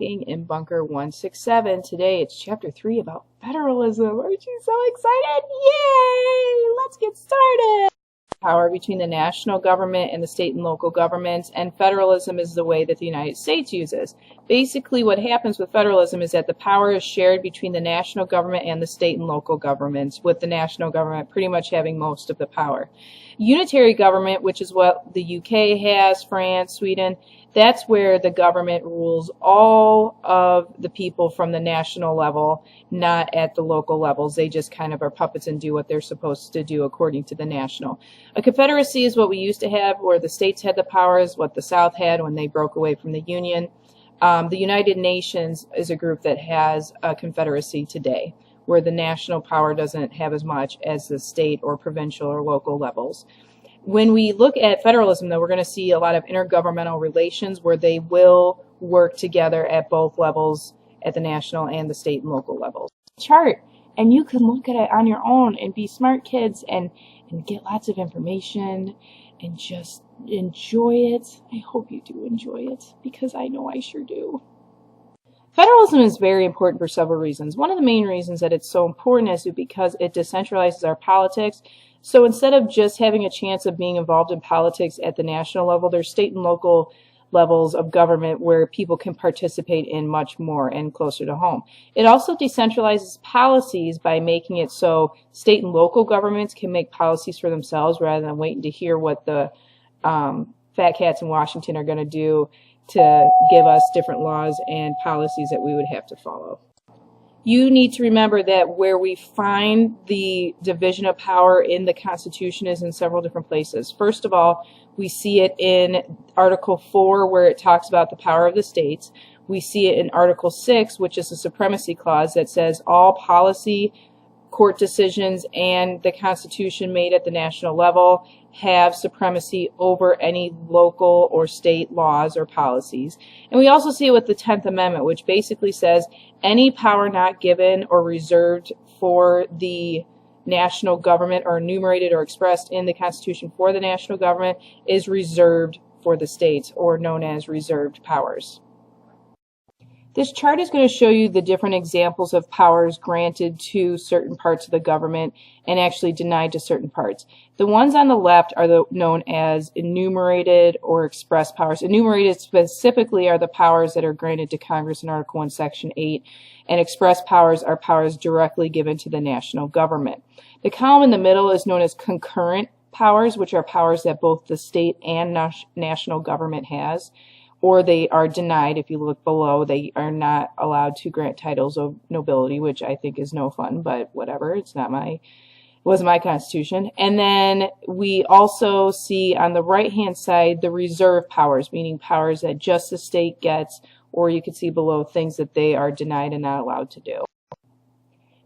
In Bunker 167. Today it's chapter 3 about federalism. Aren't you so excited? Yay! Let's get started! Power between the national government and the state and local governments, and federalism is the way that the United States uses. Basically what happens with federalism is that the power is shared between the national government and the state and local governments, with the national government pretty much having most of the power. Unitary government, which is what the UK has, France, Sweden, that's where the government rules all of the people from the national level, not at the local levels. They just kind of are puppets and do what they're supposed to do according to the national. A confederacy is what we used to have, where the states had the powers, what the South had when they broke away from the Union. The United Nations is a group that has a confederacy today, where the national power doesn't have as much as the state or provincial or local levels. When we look at federalism, though, we're going to see a lot of intergovernmental relations where they will work together at both levels, at the national and the state and local levels. Chart, and you can look at it on your own and be smart kids and get lots of information and just enjoy it. I hope you do enjoy it, because I know I sure do. Federalism is very important for several reasons. One of the main reasons that it's so important is because it decentralizes our politics. So instead of just having a chance of being involved in politics at the national level, there's state and local levels of government where people can participate in much more and closer to home. It also decentralizes policies by making it so state and local governments can make policies for themselves rather than waiting to hear what the fat cats in Washington are going to do to give us different laws and policies that we would have to follow. You need to remember that where we find the division of power in the Constitution is in several different places. First of all, we see it in Article 4, where it talks about the power of the states. We see it in Article 6, which is a supremacy clause that says all policy, court decisions, and the Constitution made at the national level have supremacy over any local or state laws or policies. And we also see it with the 10th Amendment, which basically says any power not given or reserved for the national government or enumerated or expressed in the Constitution for the national government is reserved for the states, or known as reserved powers. This chart is going to show you the different examples of powers granted to certain parts of the government and actually denied to certain parts. The ones on the left are known as enumerated or express powers. Enumerated specifically are the powers that are granted to Congress in Article 1, Section 8, and express powers are powers directly given to the national government. The column in the middle is known as concurrent powers, which are powers that both the state and national government has, or they are denied. If you look below, they are not allowed to grant titles of nobility, which I think is no fun, but whatever. It wasn't my Constitution. And then we also see on the right-hand side the reserve powers, meaning powers that just the state gets, or you can see below things that they are denied and not allowed to do.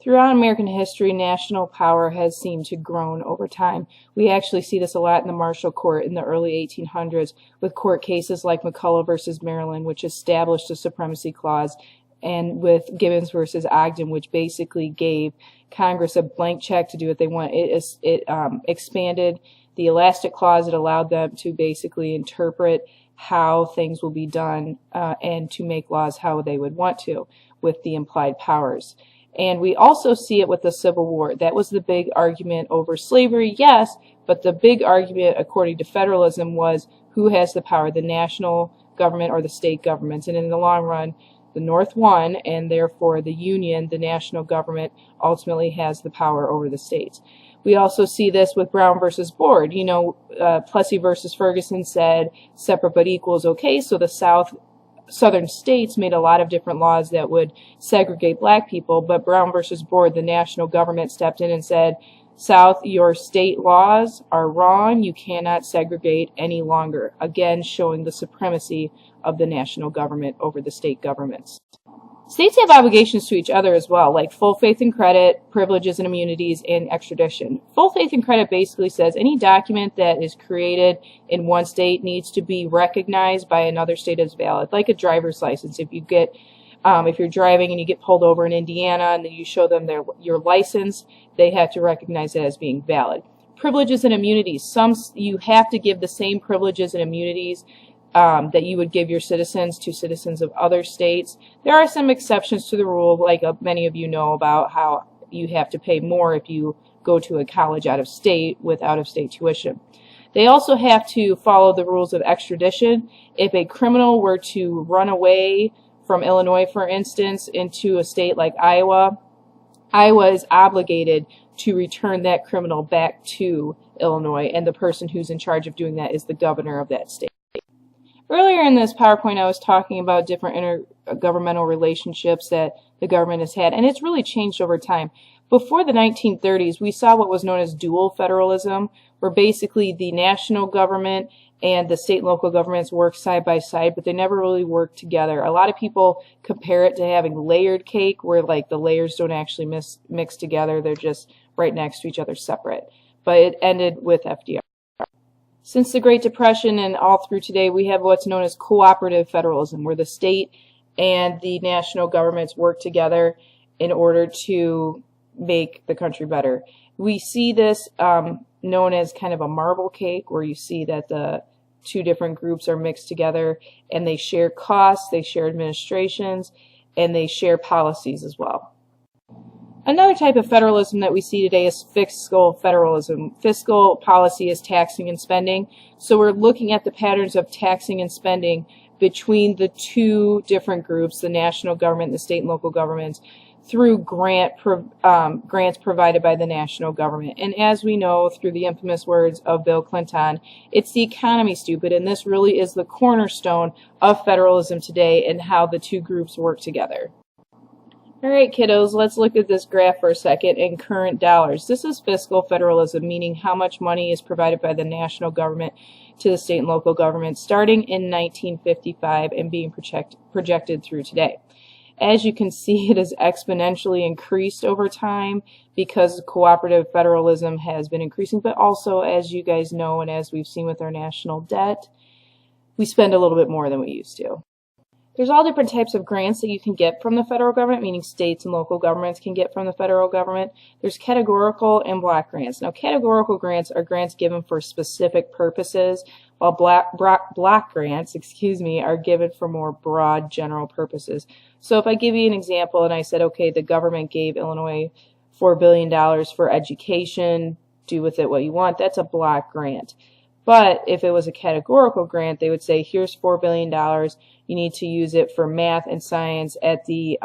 Throughout American history, national power has seemed to grow over time. We actually see this a lot in the Marshall Court in the early 1800s with court cases like McCulloch versus Maryland, which established a supremacy clause, and with Gibbons versus Ogden, which basically gave Congress a blank check to do what they want. It expanded the elastic clause. It allowed them to basically interpret how things will be done and to make laws how they would want to with the implied powers. And we also see it with the Civil War. That was the big argument over slavery, yes, but the big argument, according to federalism, was who has the power, the national government or the state governments. And in the long run, the North won, and therefore the Union, the national government, ultimately has the power over the states. We also see this with Brown versus Board. You know, Plessy versus Ferguson said separate but equal is okay, so the Southern states made a lot of different laws that would segregate black people, but Brown versus Board, the national government stepped in and said, South, your state laws are wrong. You cannot segregate any longer. Again, showing the supremacy of the national government over the state governments. States have obligations to each other as well, like full faith and credit, privileges and immunities, and extradition. Full faith and credit basically says any document that is created in one state needs to be recognized by another state as valid, like a driver's license. If you're driving and you get pulled over in Indiana and then you show them your license, they have to recognize it as being valid. Privileges and immunities. You have to give the same privileges and immunities that you would give your citizens to citizens of other states. There are some exceptions to the rule, like many of you know about how you have to pay more if you go to a college out of state with out-of-state tuition. They also have to follow the rules of extradition. If a criminal were to run away from Illinois, for instance, into a state like Iowa, Iowa is obligated to return that criminal back to Illinois, and the person who's in charge of doing that is the governor of that state. Earlier in this PowerPoint, I was talking about different intergovernmental relationships that the government has had, and it's really changed over time. Before the 1930s, we saw what was known as dual federalism, where basically the national government and the state and local governments work side by side, but they never really work together. A lot of people compare it to having layered cake, where like the layers don't actually mix together, they're just right next to each other separate. But it ended with FDR. Since the Great Depression and all through today, we have what's known as cooperative federalism, where the state and the national governments work together in order to make the country better. We see this known as kind of a marble cake, where you see that the two different groups are mixed together and they share costs, they share administrations, and they share policies as well. Another type of federalism that we see today is fiscal federalism. Fiscal policy is taxing and spending. So we're looking at the patterns of taxing and spending between the two different groups, the national government and the state and local governments, through grants provided by the national government. And as we know, through the infamous words of Bill Clinton, it's the economy, stupid, and this really is the cornerstone of federalism today and how the two groups work together. All right, kiddos, let's look at this graph for a second in current dollars. This is fiscal federalism, meaning how much money is provided by the national government to the state and local governments starting in 1955 and being projected through today. As you can see, it has exponentially increased over time because cooperative federalism has been increasing, but also, as you guys know and as we've seen with our national debt, we spend a little bit more than we used to. There's all different types of grants that you can get from the federal government, meaning states and local governments can get from the federal government. There's categorical and block grants. Now, categorical grants are grants given for specific purposes, while block grants, are given for more broad general purposes. So if I give you an example and I said, okay, the government gave Illinois $4 billion for education, do with it what you want, that's a block grant. But if it was a categorical grant, they would say, here's $4 billion. You need to use it for math and science at the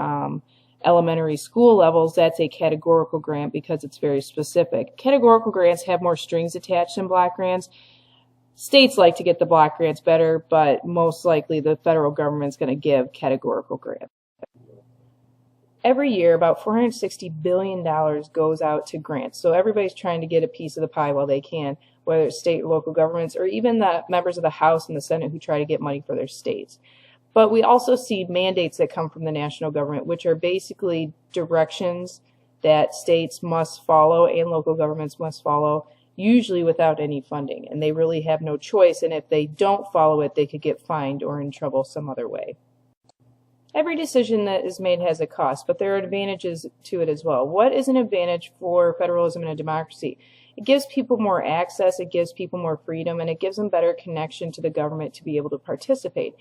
elementary school levels. That's a categorical grant because it's very specific. Categorical grants have more strings attached than block grants. States like to get the block grants better, but most likely the federal government's going to give categorical grants. Every year, about $460 billion goes out to grants. So everybody's trying to get a piece of the pie while they can, whether it's state or local governments, or even the members of the House and the Senate who try to get money for their states. But we also see mandates that come from the national government, which are basically directions that states must follow and local governments must follow, usually without any funding. And they really have no choice, and if they don't follow it, they could get fined or in trouble some other way. Every decision that is made has a cost, but there are advantages to it as well. What is an advantage for federalism in a democracy? It gives people more access, it gives people more freedom, and it gives them better connection to the government to be able to participate.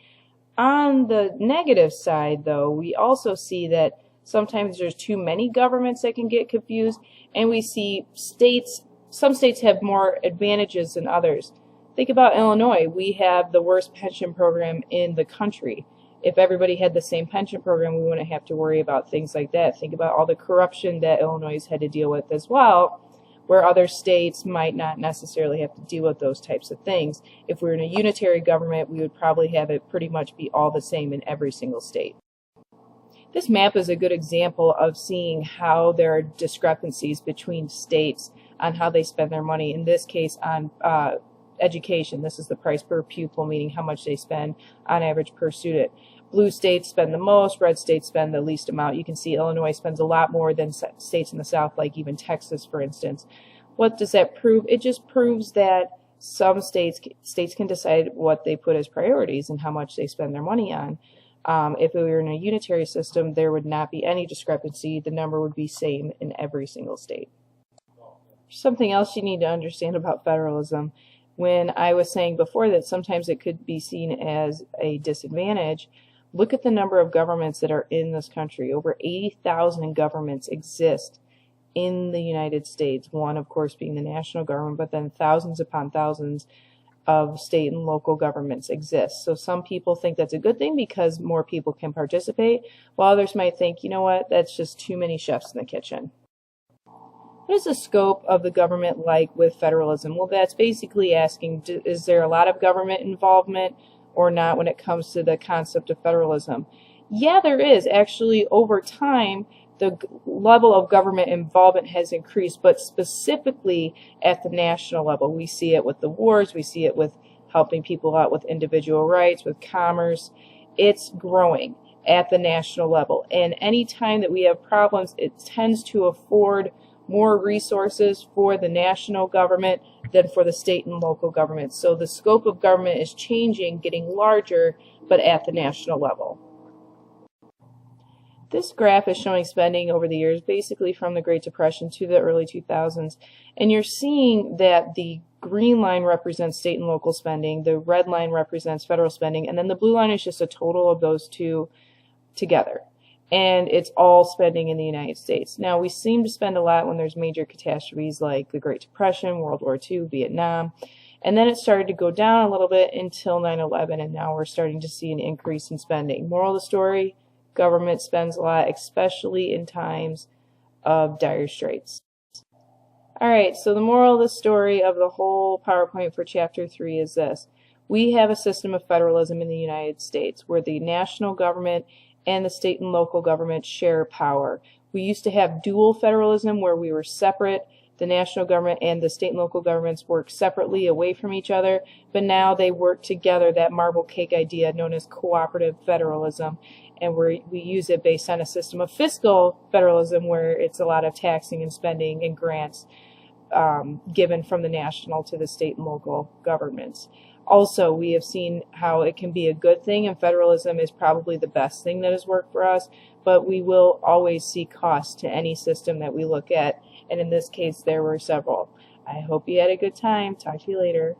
On the negative side, though, we also see that sometimes there's too many governments that can get confused, and we see some states have more advantages than others. Think about Illinois. We have the worst pension program in the country. If everybody had the same pension program, we wouldn't have to worry about things like that. Think about all the corruption that Illinois had to deal with as well, where other states might not necessarily have to deal with those types of things. If we were in a unitary government, we would probably have it pretty much be all the same in every single state. This map is a good example of seeing how there are discrepancies between states on how they spend their money. In this case, on education. This is the price per pupil, meaning how much they spend on average per student. Blue states spend the most, red states spend the least amount. You can see Illinois spends a lot more than states in the South, like even Texas, for instance. What does that prove? It just proves that some states can decide what they put as priorities and how much they spend their money on. If we were in a unitary system, there would not be any discrepancy. The number would be same in every single state. Something else you need to understand about federalism. when I was saying before that sometimes it could be seen as a disadvantage, look at the number of governments that are in this country. Over 80,000 governments exist in the United States, one of course being the national government, but then thousands upon thousands of state and local governments exist. So some people think that's a good thing because more people can participate, while others might think, you know what, that's just too many chefs in the kitchen. What is the scope of the government like with federalism? Well, that's basically asking, is there a lot of government involvement or not when it comes to the concept of federalism? Yeah, there is. Actually, over time, the level of government involvement has increased, but specifically at the national level. We see it with the wars, we see it with helping people out with individual rights, with commerce. It's growing at the national level. And any time that we have problems, it tends to afford more resources for the national government than for the state and local governments. So the scope of government is changing, getting larger, but at the national level. This graph is showing spending over the years, basically from the Great Depression to the early 2000s. And you're seeing that the green line represents state and local spending, the red line represents federal spending, and then the blue line is just a total of those two together. And it's all spending in the United States. Now, we seem to spend a lot when there's major catastrophes like the Great Depression, World War II, Vietnam. And then it started to go down a little bit until 9/11, and now we're starting to see an increase in spending. Moral of the story, government spends a lot, especially in times of dire straits. All right, so the moral of the story of the whole PowerPoint for Chapter 3 is this. We have a system of federalism in the United States where the national government and the state and local government share power. We used to have dual federalism where we were separate. The national government and the state and local governments work separately away from each other, but now they work together, that marble cake idea known as cooperative federalism. And we use it based on a system of fiscal federalism where it's a lot of taxing and spending and grants given from the national to the state and local governments. Also, we have seen how it can be a good thing, and federalism is probably the best thing that has worked for us, but we will always see costs to any system that we look at, and in this case, there were several. I hope you had a good time. Talk to you later.